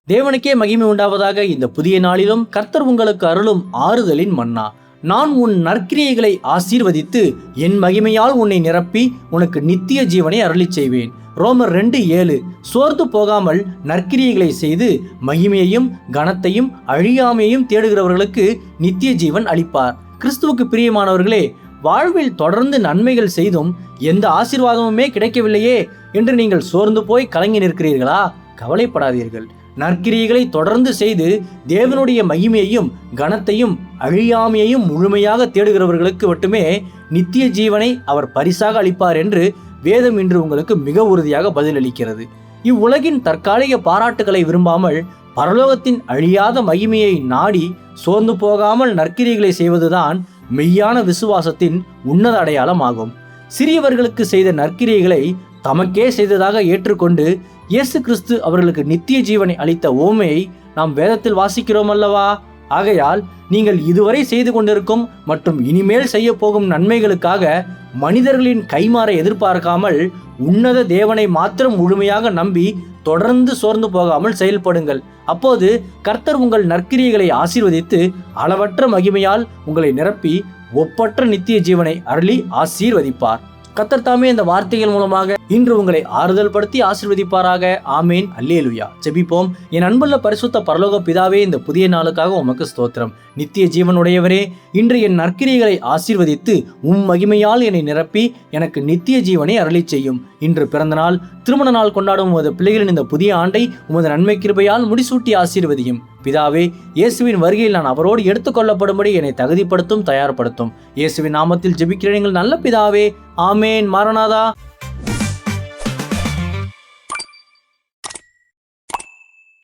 தேவனுக்கே மகிமை உண்டாவதாக. இந்த புதிய நாளிலும் கர்த்தர் உங்களுக்கு அருளும் ஆறுதலின் மன்னா. நான் உன் நற்கிரியைகளை ஆசீர்வதித்து என் மகிமையால் உன்னை நிரப்பி உனக்கு நித்திய ஜீவனை அருளிச் செய்வேன். ரோமர் 2:7. சோர்ந்து போகாமல் நற்கிரியைகளை செய்து மகிமையையும் கனத்தையும் அழியாமையையும் தேடுகிறவர்களுக்கு நித்திய ஜீவன் அளிப்பார். கிறிஸ்துவுக்கு பிரியமானவர்களே, வாழ்வில் தொடர்ந்து நன்மைகள் செய்தும் எந்த ஆசீர்வாதமுமே கிடைக்கவில்லையே என்று நீங்கள் சோர்ந்து போய் கலங்கி நிற்கிறீர்களா? கவலைப்படாதீர்கள். நற்கிரியைகளை தொடர்ந்து செய்து தேவனுடைய மகிமையையும் கனத்தையும் அழியாமையையும் முழுமையாக தேடுகிறவர்களுக்கு மட்டுமே நித்திய ஜீவனை அவர் பரிசாக அளிப்பார் என்று வேதம் இன்று உங்களுக்கு மிக உறுதியாக பதிலளிக்கிறது. இவ்வுலகின் தற்காலிக பாராட்டுகளை விரும்பாமல் பரலோகத்தின் அழியாத மகிமையை நாடி சோர்ந்து போகாமல் நற்கிரியைகளை செய்வதுதான் மெய்யான விசுவாசத்தின் உன்னத அடையாளம் ஆகும். சிறியவர்களுக்கு செய்த நற்கிரியைகளை தமக்கே செய்ததாக ஏற்றுக்கொண்டு இயேசு கிறிஸ்து அவர்களுக்கு நித்திய ஜீவனை அளித்த ஓமையை நாம் வேதத்தில் வாசிக்கிறோம் அல்லவா? ஆகையால் நீங்கள் இதுவரை செய்து கொண்டிருக்கும் மற்றும் இனிமேல் செய்ய போகும் நன்மைகளுக்காக மனிதர்களின் கைமாற எதிர்பார்க்காமல் உன்னத தேவனை மாத்திரம் முழுமையாக நம்பி தொடர்ந்து சோர்ந்து போகாமல் செயல்படுங்கள். அப்போது கர்த்தர் உங்கள் நற்கிரியைகளை ஆசீர்வதித்து அளவற்ற மகிமையால் உங்களை நிரப்பி ஒப்பற்ற நித்திய ஜீவனை அருளி ஆசீர்வதிப்பார். கர்த்தர் தாமே இந்த வார்த்தைகள் மூலமாக இன்று உங்களை ஆறுதல் படுத்தி ஆசீர்வதிப்பாராக. ஆமேன். அல்லேலூயா. ஜெபிப்போம். என் அன்புள்ள பரிசுத்த பரலோக பிதாவே, இந்த புதிய நாளுக்காக உமக்கு ஸ்தோத்திரம். நித்திய ஜீவனுடையவரே, இன்று என் நற்கிரியைகளை ஆசீர்வதித்து மகிமையால் என்னை நிரப்பி எனக்கு நித்திய ஜீவனை அருளிச் செய்யும். இன்று பிறந்த நாள், திருமண நாள் கொண்டாடும் உமது பிள்ளைகளின் இந்த புதிய ஆண்டை உமது நன்மை கிருபையால் முடிசூட்டி ஆசீர்வதியும். பிதாவே, இயேசுவின் வருகையில் நான் அவரோடு எடுத்துக்கொள்ளப்படும்படி என்னை தகுதிப்படுத்தும், தயார்படுத்தும். இயேசுவின் நாமத்தில் ஜெபிக்கிறேன் எங்கள் நல்ல பிதாவே. ஆமேன். மாரநாதா.